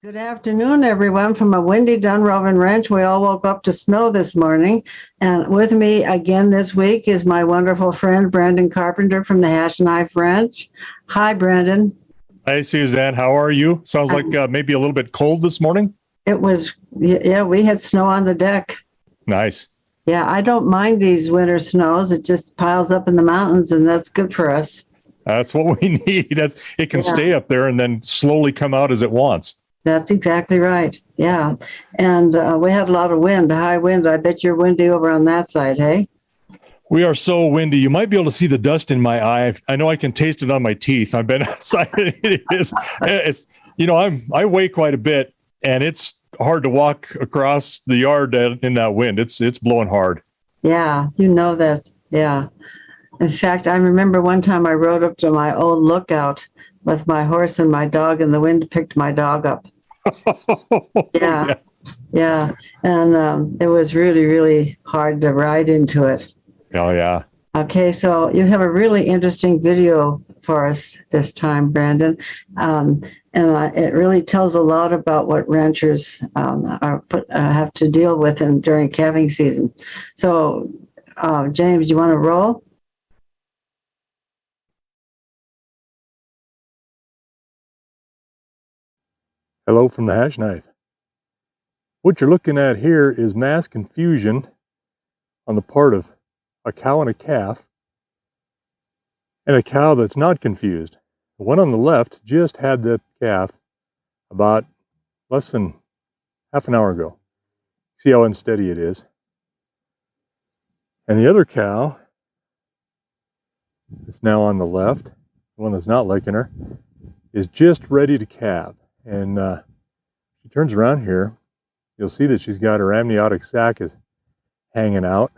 Good afternoon, everyone, from a windy Dunrovin Ranch. We all woke up to snow this morning. And with me again this week is my wonderful friend, Brandon Carpenter from the Hashknife Ranch. Hi, Brandon. Hi, Suzanne. How are you? Sounds like Um, maybe a little bit cold this morning. it was, yeah, we had snow on the deck. Nice. Yeah, I don't mind these winter snows. It just piles up in the mountains, and that's good for us. That's what we need. It can Yeah, stay up there and then slowly come out as it wants. that's exactly right. Yeah. And we had a lot of wind, high wind. I bet you're windy over on that side, hey? We are so windy. You might be able to see the dust in my eye. I know I can taste it on my teeth. I've been outside. It is. It's. I weigh quite a bit, and it's hard to walk across the yard in that wind. It's blowing hard. Yeah, you know that. Yeah. In fact, I remember one time I rode up to my old lookout with my horse and my dog, and the wind picked my dog up. Oh Yeah, yeah. yeah. And it was really, really hard to ride into it. Oh yeah. Okay, so you have a really interesting video for us this time, Brandon. Um, and it really tells a lot about what ranchers have to deal with during calving season. So, James, you want to roll? Hello from the Hash Knife. What you're looking at here is mass confusion on the part of a cow and a calf, and a cow that's not confused. The one on the left just had that calf about less than half an hour ago. See how unsteady it is. And the other cow that's now on the left, the one that's not licking her, is just ready to calve. And she turns around here, you'll see that she's got her amniotic sac is hanging out,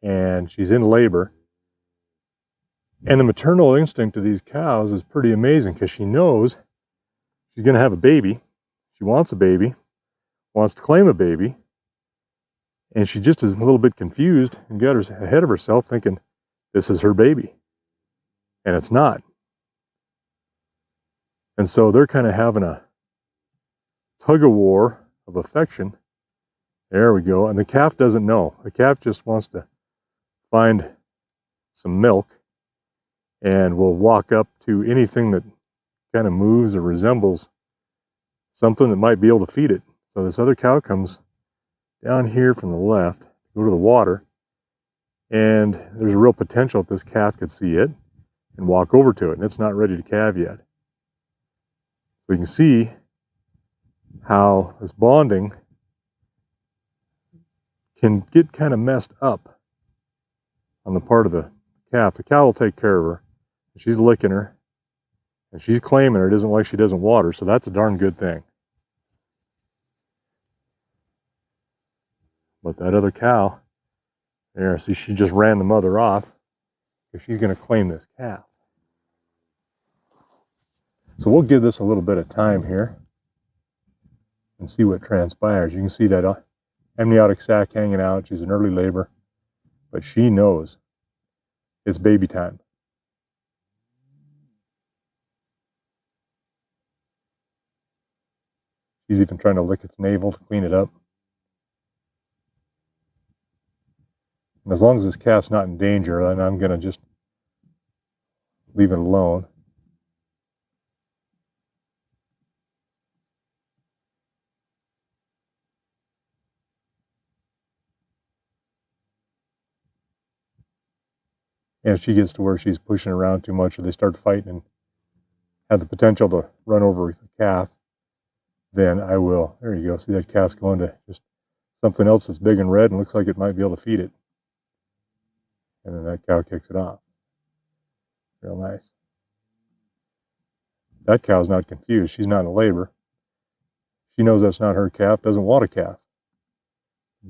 and she's in labor. And the maternal instinct of these cows is pretty amazing because she knows she's going to have a baby. She wants a baby, wants to claim a baby, and she just is a little bit confused and got her ahead of herself thinking this is her baby. And it's not. And so they're kind of having a tug of war of affection. There we go. And the calf doesn't know. The calf just wants to find some milk and will walk up to anything that kind of moves or resembles something that might be able to feed it. So this other cow comes down here from the left, go to the water, and there's a real potential that this calf could see it and walk over to it, and it's not ready to calve yet. So you can see how this bonding can get kind of messed up on the part of the calf. The cow will take care of her. She's licking her, and she's claiming her. It isn't like she doesn't want her, so that's a darn good thing. But that other cow, there, see, she just ran the mother off because she's going to claim this calf. So we'll give this a little bit of time here and see what transpires. You can see that amniotic sac hanging out. She's in early labor, but she knows it's baby time. She's even trying to lick its navel to clean it up. And as long as this calf's not in danger, then I'm going to just leave it alone. And if she gets to where she's pushing around too much or they start fighting and have the potential to run over the calf, then I will. There you go. See, that calf's going to just something else that's big and red and looks like it might be able to feed it. And then that cow kicks it off. Real nice. That cow's not confused. She's not in labor. She knows that's not her calf, doesn't want a calf.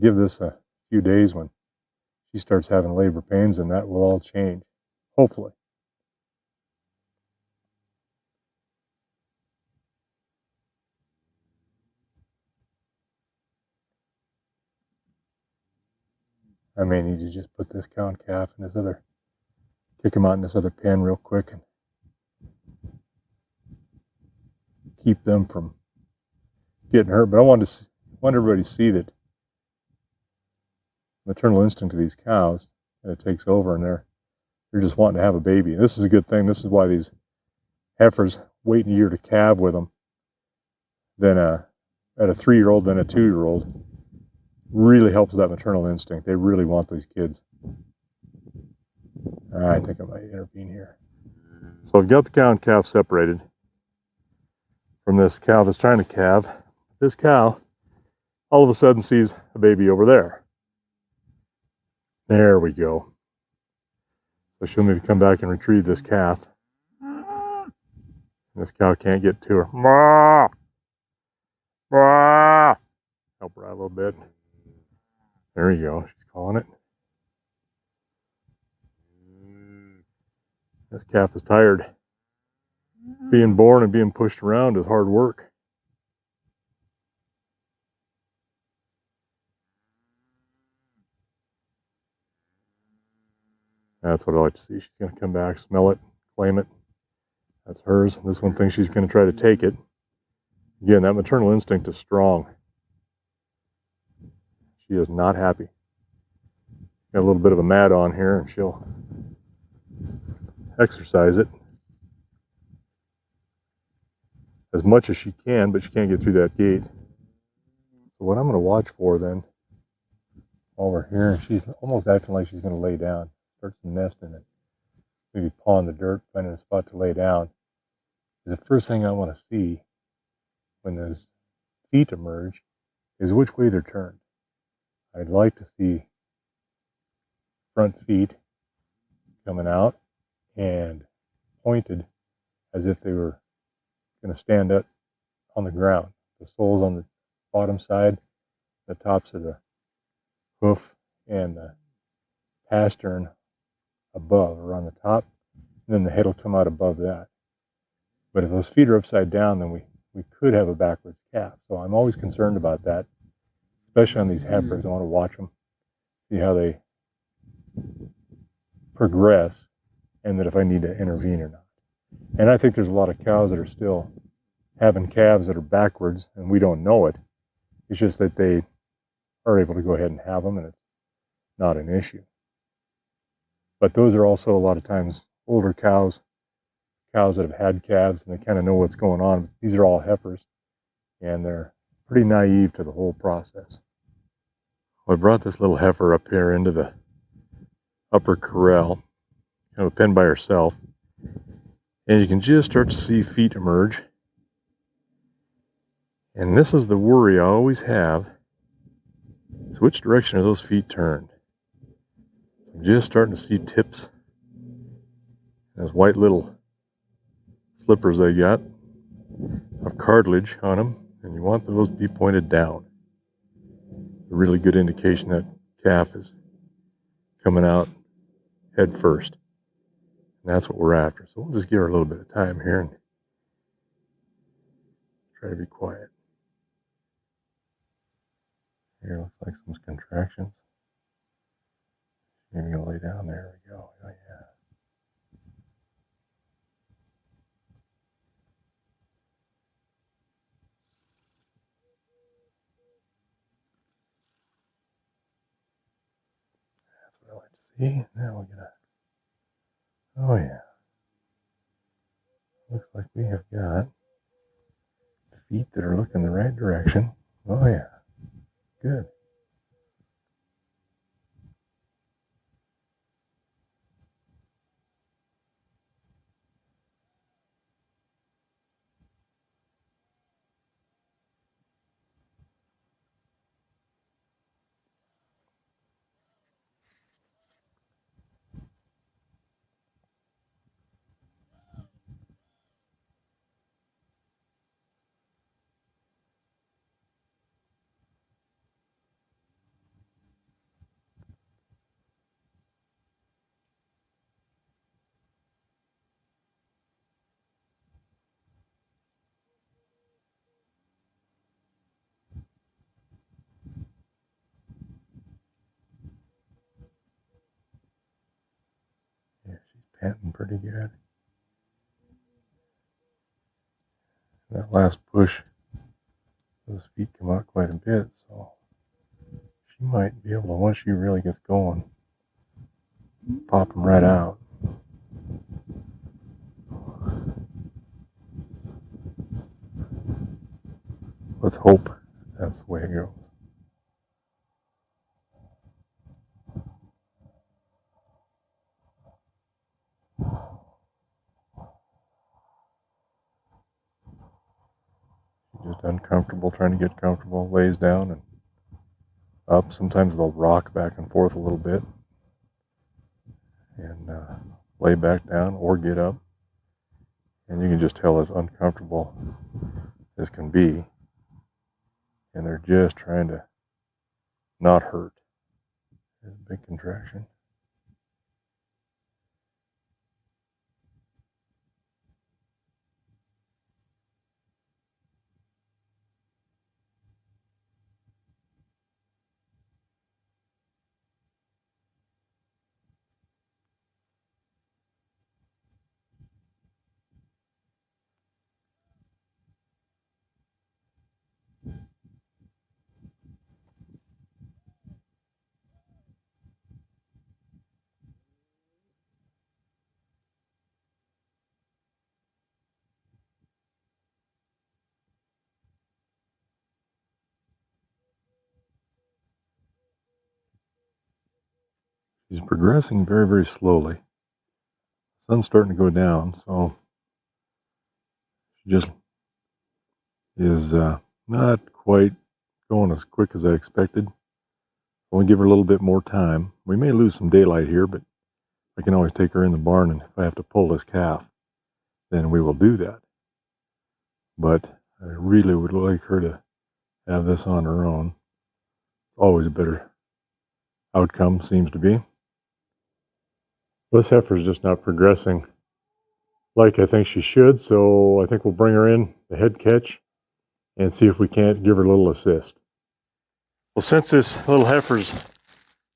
Give this a few days when she starts having labor pains, and that will all change, hopefully. I may need to just put this cow and calf in this other, kick them out in this other pen real quick and keep them from getting hurt. But I want everybody to see that maternal instinct of these cows, and it takes over, and they're just wanting to have a baby. And this is a good thing. This is why these heifers wait a year to calve with them than at a 3-year-old than a 2-year-old. Really helps that maternal instinct. They really want these kids. I think I might intervene here. So I've got the cow and calf separated from this cow that's trying to calve. This cow all of a sudden sees a baby over there. There we go. So she'll maybe come back and retrieve this calf. This cow can't get to her. Ma! Ma! Help her out a little bit. There you go. She's calling it. This calf is tired. Being born and being pushed around is hard work. That's what I like to see. She's going to come back, smell it, claim it. That's hers. This one thinks she's going to try to take it. Again, that maternal instinct is strong. She is not happy. Got a little bit of a mat on here, and she'll exercise it as much as she can, but she can't get through that gate. So what I'm going to watch for then, while we're here, she's almost acting like she's going to lay down. Start some nesting it. Maybe paw in the dirt, finding a spot to lay down. Is the first thing I want to see when those feet emerge is which way they're turned. I'd like to see front feet coming out and pointed as if they were going to stand up on the ground. The soles on the bottom side, the tops of the hoof and the pastern above or on the top, and then the head will come out above that. But if those feet are upside down, then we could have a backwards calf. So I'm always concerned about that, especially on these heifers. I want to watch them, see how they progress, and that if I need to intervene or not. And I think there's a lot of cows that are still having calves that are backwards, and we don't know it. It's just that they are able to go ahead and have them, and it's not an issue. But those are also a lot of times older cows that have had calves, and they kind of know what's going on. These are all heifers, and they're pretty naive to the whole process. Well, I brought this little heifer up here into the upper corral, kind of penned by herself, and you can just start to see feet emerge. And this is the worry I always have, is which direction are those feet turned? So I'm just starting to see tips. Those white little slippers they got have cartilage on them, and you want those to be pointed down. It's a really good indication that calf is coming out head first. And that's what we're after. So we'll just give her a little bit of time here and try to be quiet. Here looks like some contractions. Maybe I'll lay down. There we go. Oh, yeah. That's what I like to see. Now we're gonna. Oh yeah. Looks like we have got feet that are looking the right direction. Oh yeah. Good. Yeah, she's panting pretty good. That last push Those feet come out quite a bit, so she might be able to, once she really gets going, pop them right out. Let's hope that's the way it goes. She's just uncomfortable, trying to get comfortable, lays down and up. Sometimes they'll rock back and forth a little bit and lay back down or get up. And you can just tell as uncomfortable as can be. And they're just trying to not hurt. There's a big contraction. She's progressing very, very slowly. The sun's starting to go down, so she just is not quite going as quick as I expected. I want to give her a little bit more time. We may lose some daylight here, but I can always take her in the barn, and if I have to pull this calf, then we will do that. But I really would like her to have this on her own. It's always a better outcome, seems to be. This heifer is just not progressing like I think she should, so I think we'll bring her in the head catch and see if we can't give her a little assist. Well, since this little heifer's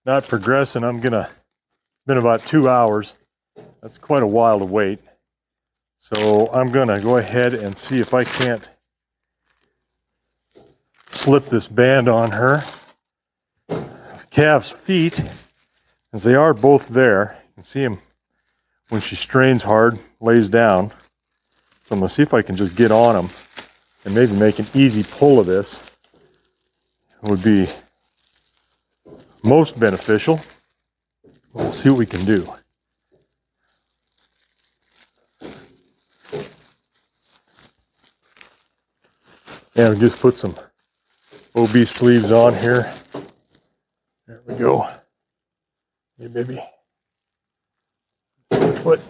not progressing, it's been about 2 hours. That's quite a while to wait. So I'm gonna go ahead and see if I can't slip this band on her. The calf's feet, as they are both there, you can see them when she strains hard, lays down. So I'm gonna see if I can just get on them and maybe make an easy pull of this. It would be most beneficial. We'll see what we can do. And we just put some OB sleeves on here. There we go. Hey, baby. See a foot.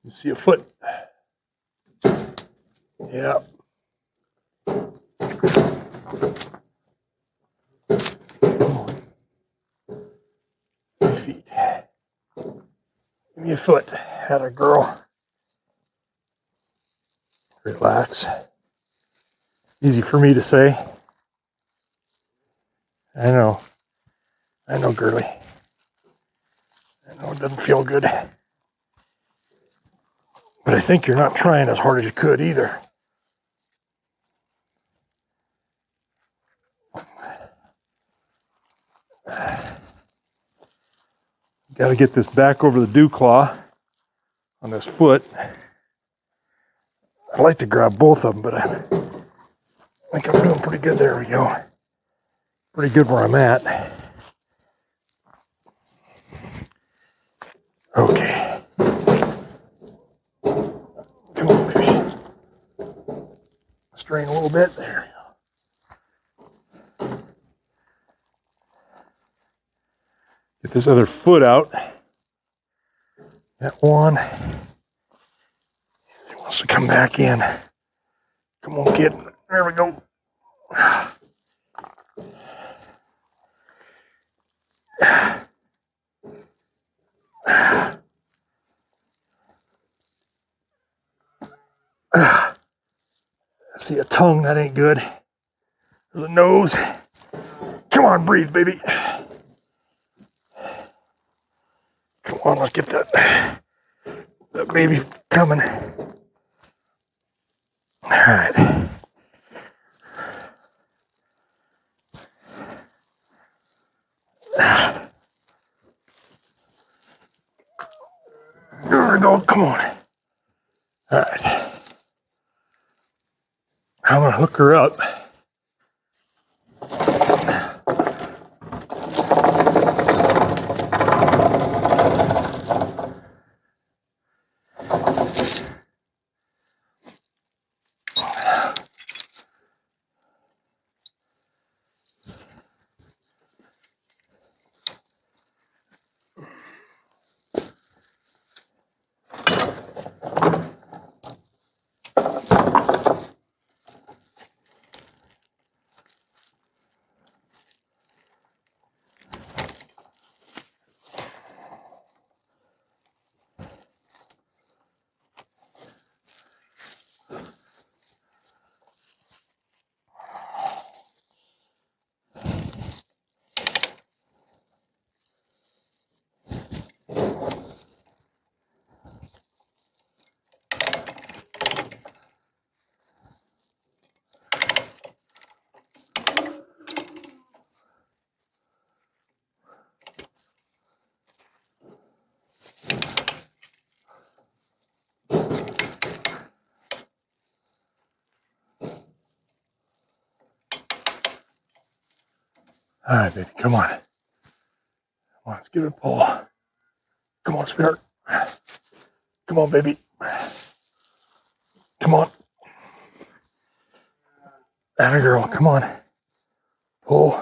You see a foot? Yeah. My feet. Give me a foot. Atta girl. Relax. Easy for me to say. I know, girly. I know it doesn't feel good. But I think you're not trying as hard as you could either. Got to get this back over the dew claw on this foot. I like to grab both of them, but I think I'm doing pretty good. There we go. Pretty good where I'm at. Okay. Come on, baby. Strain a little bit. There we go. Get this other foot out. That one. He wants to come back in. Come on, kid. There we go. I see a tongue, that ain't good. There's a nose. Come on, breathe, baby. Come on, let's get that baby coming. All right. There we go. Come on. All right. I'm going to hook her up. All right, baby, come on. Come on, let's give it a pull. Come on, sweetheart. Come on, baby. Come on. Atta girl, come on. Pull.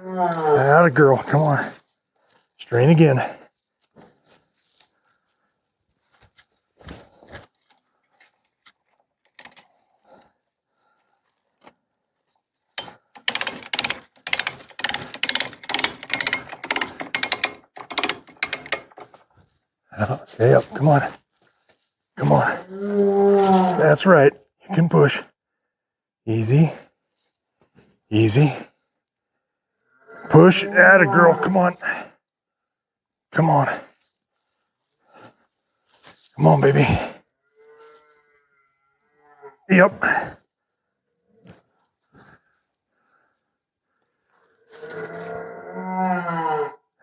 Atta girl, come on. Strain again. Stay up, come on. Come on. That's right. You can push. Easy. Easy. Push. Atta girl, come on. Come on. Come on, baby. Yep.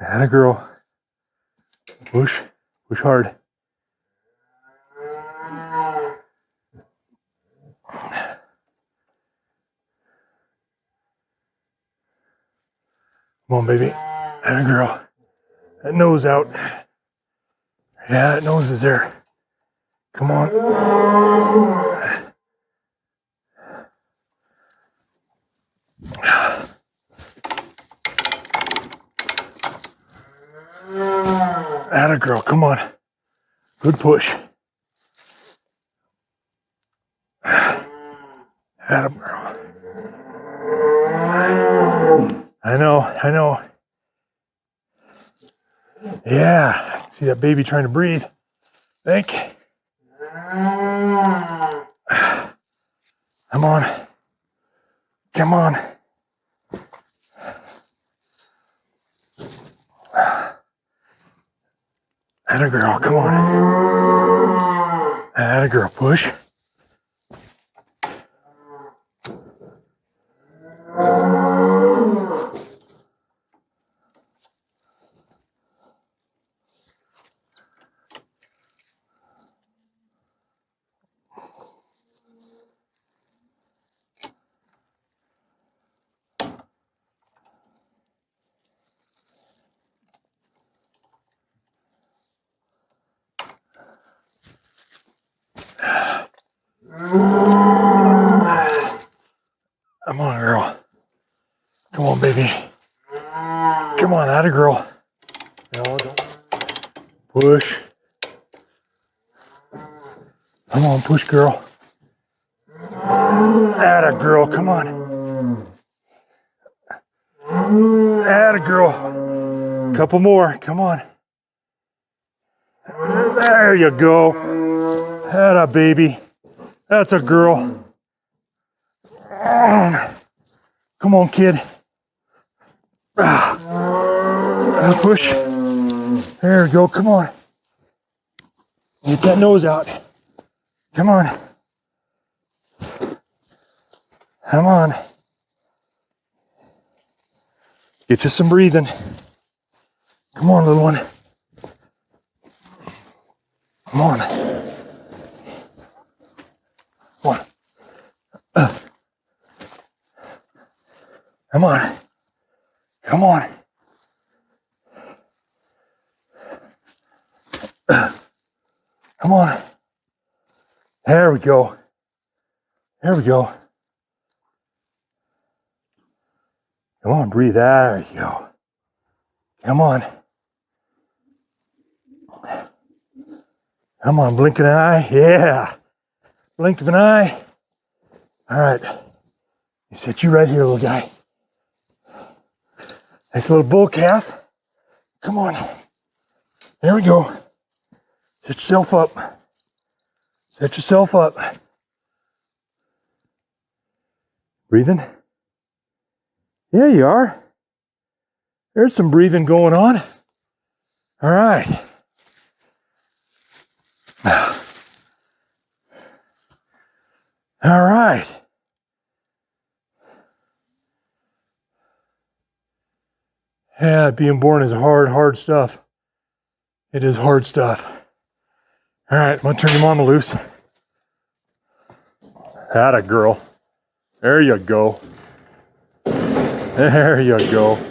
Atta girl. Push. Push hard. Come on, baby. Atta girl. That nose out. Yeah, that nose is there. Come on. Atta girl, come on. Good push. Atta girl. I know. Yeah, I can see that baby trying to breathe. Think. Come on. Come on. Atta girl, come on. Atta girl, push. Come on, girl. Come on, baby. Come on, atta girl. No, don't. Push. Come on, push, girl. Atta girl, come on. Atta girl. Couple more, come on. There you go. Atta baby. That's a girl. Come on, kid. Push. There we go, come on. Get that nose out. Come on. Come on. Get you some breathing. Come on, little one. Come on. Come on. Come on. Come on. Come on. There we go. There we go. Come on, breathe out. There you go. Come on. Come on, blink an eye. Yeah. Blink of an eye. All right. You sit you right here, little guy. Nice little bull calf. Come on. There we go. Set yourself up. Set yourself up. Breathing? Yeah, you are. There's some breathing going on. All right. All right. Yeah, being born is hard stuff. It is hard stuff. All right, I'm gonna turn your mama loose. Atta girl. There you go. There you go.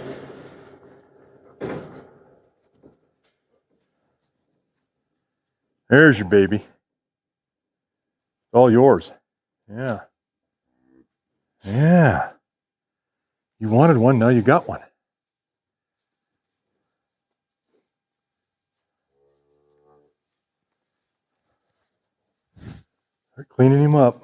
There's your baby. It's all yours. Yeah. Yeah. You wanted one, now you got one. They're cleaning him up.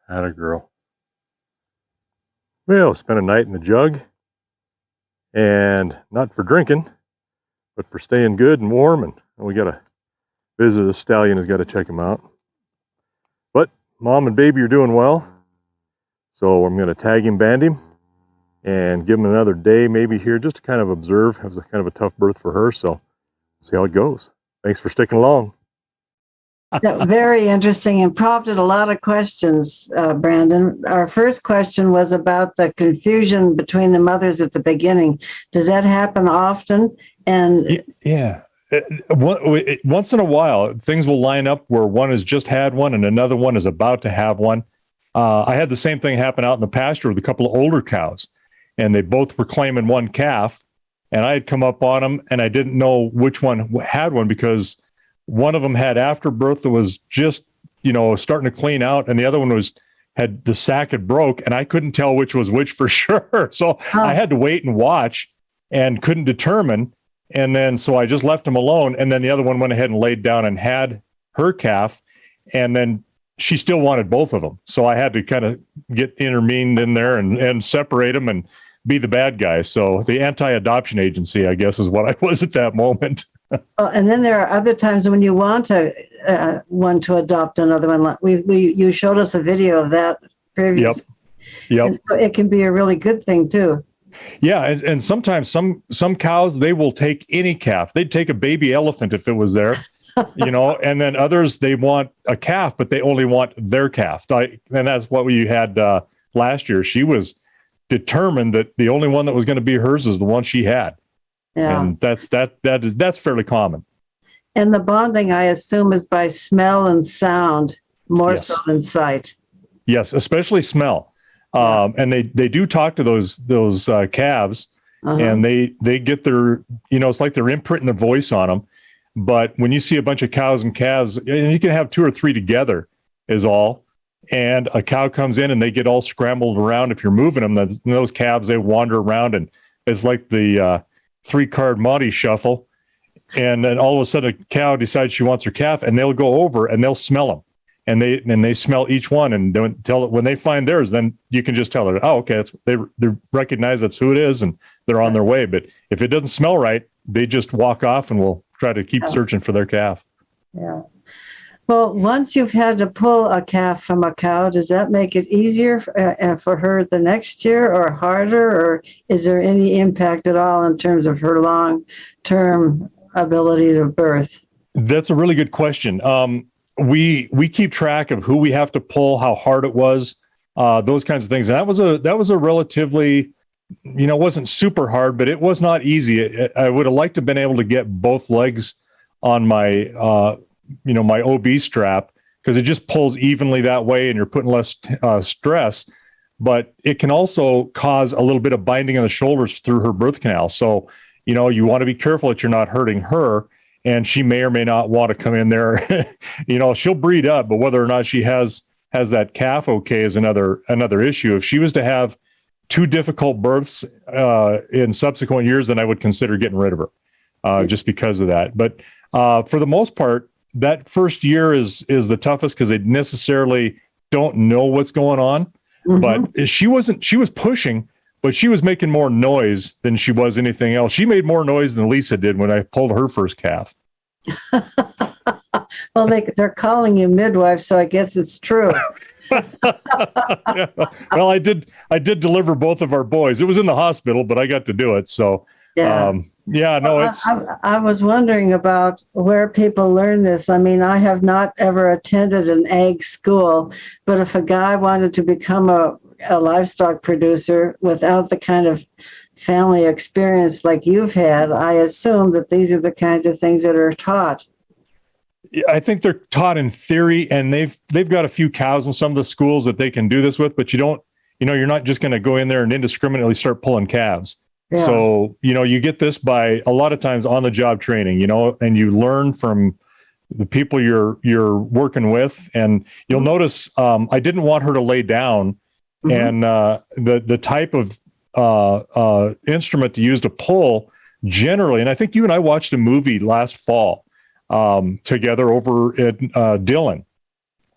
Atta girl. We'll spend a night in the jug, and not for drinking, but for staying good and warm, and we got to visit the stallion, has got to check him out. But mom and baby are doing well, so I'm going to tag him, band him, and give him another day maybe here just to kind of observe. It was kind of a tough birth for her, so see how it goes. Thanks for sticking along. Very interesting and prompted a lot of questions, Brandon. Our first question was about the confusion between the mothers at the beginning. Does that happen often? And yeah, once in a while, things will line up where one has just had one and another one is about to have one. I had the same thing happen out in the pasture with a couple of older cows, and they both were claiming one calf, and I had come up on them, and I didn't know which one had one because one of them had afterbirth that was just, starting to clean out, and the other one had the sac had broke, and I couldn't tell which was which for sure. So I had to wait and watch and couldn't determine. And then, so I just left them alone. And then the other one went ahead and laid down and had her calf. And then she still wanted both of them. So I had to kind of get intervened in there and separate them and be the bad guy. So the anti-adoption agency, I guess, is what I was at that moment. And then there are other times when you want to adopt another one. You showed us a video of that previously. Yep. And so it can be a really good thing too. Yeah, and sometimes some cows, they will take any calf. They'd take a baby elephant if it was there, and then others, they want a calf, but they only want their calf. And that's what we had last year. She was determined that the only one that was going to be hers is the one she had. Yeah. And that's fairly common. And the bonding, I assume, is by smell and sound more so than sight. Yes, especially smell. And they do talk to those calves, and they get their, it's like they're imprinting their voice on them. But when you see a bunch of cows and calves, and you can have 2 or 3 together is all, and a cow comes in and they get all scrambled around. If you're moving them, those calves, they wander around, and it's like the 3-card Monty shuffle. And then all of a sudden a cow decides she wants her calf, and they'll go over and they'll smell them. And they smell each one, and don't tell it when they find theirs. Then you can just tell her, oh, okay, they recognize that's who it is, and they're on their way. But if it doesn't smell right, they just walk off, and will try to keep searching for their calf. Yeah. Well, once you've had to pull a calf from a cow, does that make it easier for her the next year or harder? Or is there any impact at all in terms of her long-term ability to birth? That's a really good question. We keep track of who we have to pull, how hard it was, those kinds of things. And that was a relatively, it wasn't super hard, but it was not easy. I would have liked to have been able to get both legs on my my OB strap, because it just pulls evenly that way, and you're putting less stress. But it can also cause a little bit of binding on the shoulders through her birth canal. So you want to be careful that you're not hurting her. And she may or may not want to come in there. She'll breed up, but whether or not she has that calf okay is another issue. If she was to have two difficult births in subsequent years, then I would consider getting rid of her just because of that. But for the most part, that first year is the toughest, because they necessarily don't know what's going on. Mm-hmm. But she was pushing, but she was making more noise than she was anything else. She made more noise than Lisa did when I pulled her first calf. Well, they're calling you midwife, so I guess it's true. Yeah. Well, I did deliver both of our boys. It was in the hospital, but I got to do it. So yeah. I was wondering about where people learn this. I mean, I have not ever attended an ag school, but if a guy wanted to become a livestock producer without the kind of family experience like you've had, I assume that these are the kinds of things that are taught. I think they're taught in theory, and they've got a few cows in some of the schools that they can do this with, but you're not just going to go in there and indiscriminately start pulling calves. Yeah. So, you get this by a lot of times on the job training, and you learn from the people you're working with. And you'll notice I didn't want her to lay down. Mm-hmm. And the type of instrument to use to pull generally, and I think you and I watched a movie last fall together over at Dillon.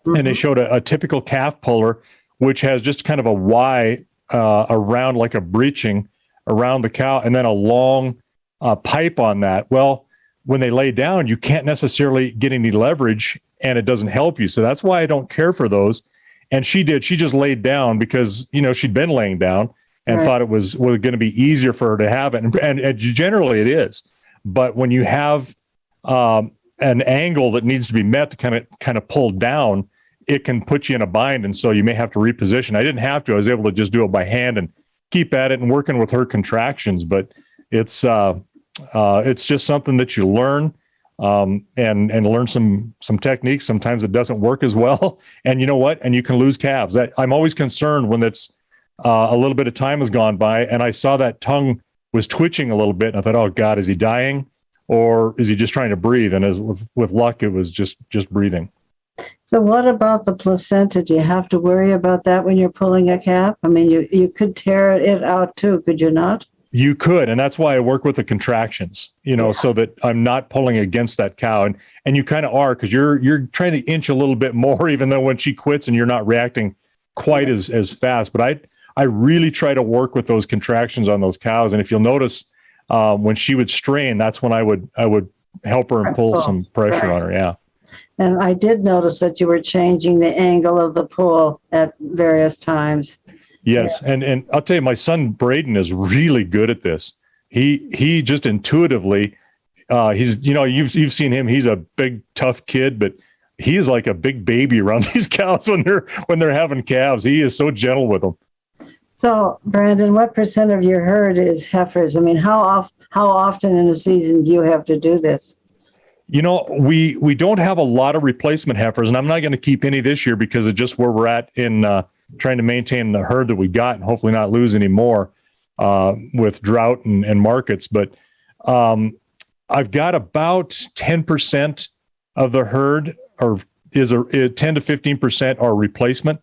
Mm-hmm. And they showed a typical calf puller, which has just kind of a Y around, like a breeching around the cow, and then a long pipe on that. Well, when they lay down, you can't necessarily get any leverage, and it doesn't help you. So that's why I don't care for those. And she just laid down because, she'd been laying down and right. Thought it was going to be easier for her to have it. And generally it is. But when you have an angle that needs to be met to kind of pull down, it can put you in a bind. And so you may have to reposition. I didn't have to. I was able to just do it by hand and keep at it and working with her contractions. But it's just something that you learn. And learn some techniques. Sometimes it doesn't work as well. And you know what? And you can lose calves. I'm always concerned when it's a little bit of time has gone by and I saw that tongue was twitching a little bit. And I thought, oh God, is he dying or is he just trying to breathe? And with luck, it was just breathing. So what about the placenta? Do you have to worry about that when you're pulling a calf? I mean, you could tear it out too, could you not? You could, and that's why I work with the contractions, so that I'm not pulling against that cow. And you kind of are, because you're trying to inch a little bit more, even though when she quits and you're not reacting quite as fast. But I really try to work with those contractions on those cows. And if you'll notice, when she would strain, that's when I would help her and pull some pressure on her. Yeah. And I did notice that you were changing the angle of the pull at various times. Yes, yeah. And I'll tell you, my son Braden is really good at this. He just intuitively, he's you've seen him. He's a big tough kid, but he is like a big baby around these cows when they're having calves. He is so gentle with them. So, Brandon, what percent of your herd is heifers? I mean, how often in a season do you have to do this? We don't have a lot of replacement heifers, and I'm not going to keep any this year because of just where we're at in trying to maintain the herd that we got and hopefully not lose any more with drought and markets. But I've got about 10% of the herd, or is 10 to 15% are replacement.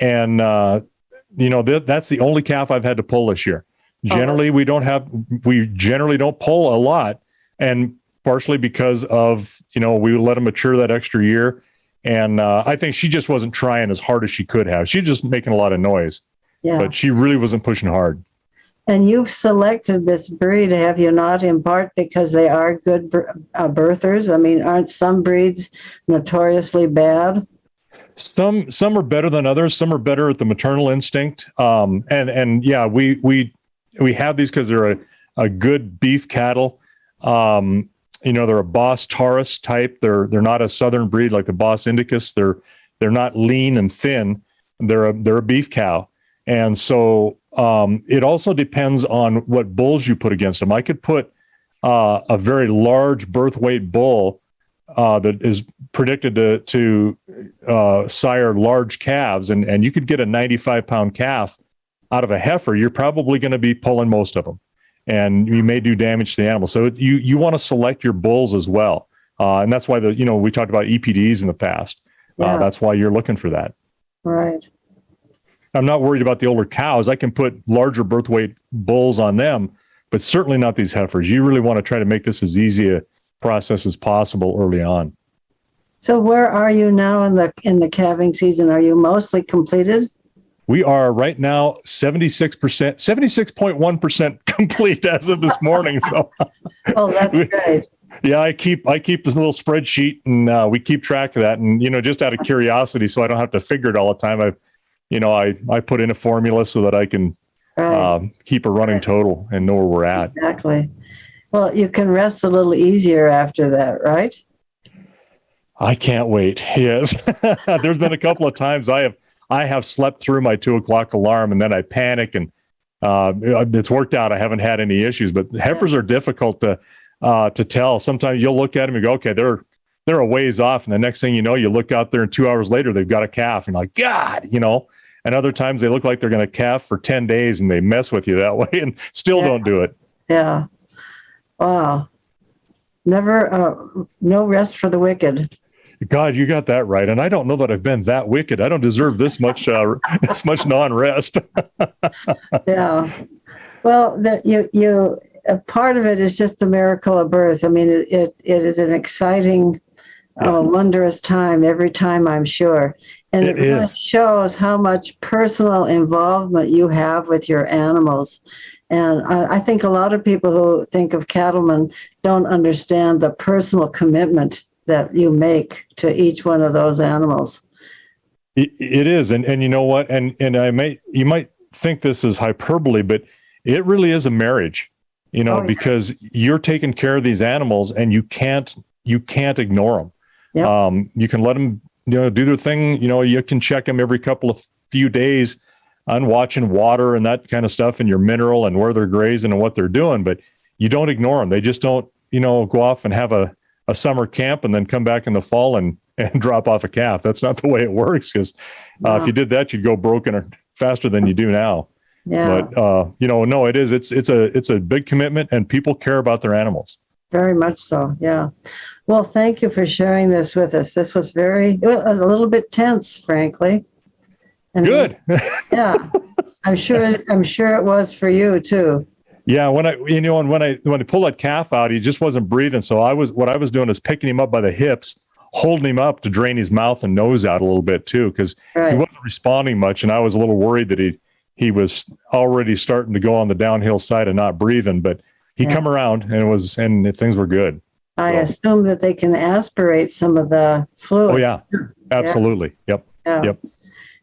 And, that's the only calf I've had to pull this year. Generally, we generally don't pull a lot. And partially because of, we let them mature that extra year. And I think she just wasn't trying as hard as she could have. She was just making a lot of noise, but she really wasn't pushing hard. And you've selected this breed, have you not, in part because they are good birthers? I mean, aren't some breeds notoriously bad? Some are better than others. Some are better at the maternal instinct. And yeah, we have these because they're a good beef cattle. They're a Bos Taurus type. They're not a southern breed like the Bos Indicus. They're not lean and thin. They're a beef cow. And so it also depends on what bulls you put against them. I could put a very large birth weight bull that is predicted to sire large calves, and you could get a 95-pound calf out of a heifer. You're probably going to be pulling most of them, and you may do damage to the animal. So you want to select your bulls as well, and that's why we talked about EPDs in the past. Yeah. That's why you're looking for that. Right. I'm not worried about the older cows. I can put larger birth weight bulls on them, but certainly not these heifers. You really want to try to make this as easy a process as possible early on. So where are you now in the calving season? Are you mostly completed? We are right now 76.1% complete as of this morning. So, oh, that's great. Yeah, I keep this little spreadsheet, and we keep track of that. And just out of curiosity, so I don't have to figure it all the time, I put in a formula so that I can keep a running total and know where we're at. Exactly. Well, you can rest a little easier after that, right? I can't wait. Yes. There's been a couple of times I have slept through my 2:00 alarm, and then I panic, and it's worked out. I haven't had any issues, but heifers are difficult to tell. Sometimes you'll look at them and go, okay, they're a ways off. And the next thing you know, you look out there and 2 hours later, they've got a calf, and like, God, and other times they look like they're going to calf for 10 days and they mess with you that way and still don't do it. Yeah. Wow. Never, no rest for the wicked. God, you got that right. And I don't know that I've been that wicked. I don't deserve this much non-rest. Yeah. Well, part of it is just the miracle of birth. I mean, it is an exciting, wondrous time every time, I'm sure. And it really shows how much personal involvement you have with your animals. And I think a lot of people who think of cattlemen don't understand the personal commitment that you make to each one of those animals. It is. And you know what? And you might think this is hyperbole, but it really is a marriage, because you're taking care of these animals and you can't ignore them. Yep. You can let them, do their thing. You can check them every few days on watching water and that kind of stuff and your mineral and where they're grazing and what they're doing, but you don't ignore them. They just don't, go off and have a summer camp and then come back in the fall and drop off a calf. That's not the way it works, because if you did that, you'd go broken faster than you do now. Yeah. But, no, it is. It's a big commitment, and people care about their animals. Very much so. Yeah. Well, thank you for sharing this with us. This was it was a little bit tense, frankly. Good. Yeah. I'm sure it was for you too. Yeah, when I pulled that calf out, he just wasn't breathing. So what I was doing is picking him up by the hips, holding him up to drain his mouth and nose out a little bit too, because he wasn't responding much, and I was a little worried that he was already starting to go on the downhill side and not breathing. But he come around and things were good. I assume that they can aspirate some of the fluid. Oh yeah, absolutely. Yep. Yeah. Yep.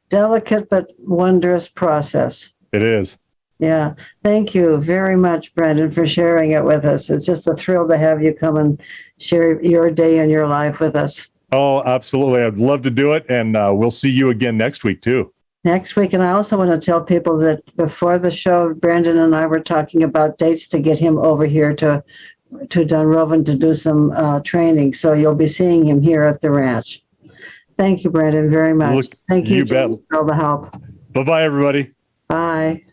Delicate but wondrous process. It is. Yeah. Thank you very much, Brendan, for sharing it with us. It's just a thrill to have you come and share your day and your life with us. Oh, absolutely. I'd love to do it. And we'll see you again next week, too. Next week. And I also want to tell people that before the show, Brendan and I were talking about dates to get him over here to Dunrovin to do some training. So you'll be seeing him here at the ranch. Thank you, Brendan, very much. Thank you, bet. for all the help. Bye-bye, everybody. Bye.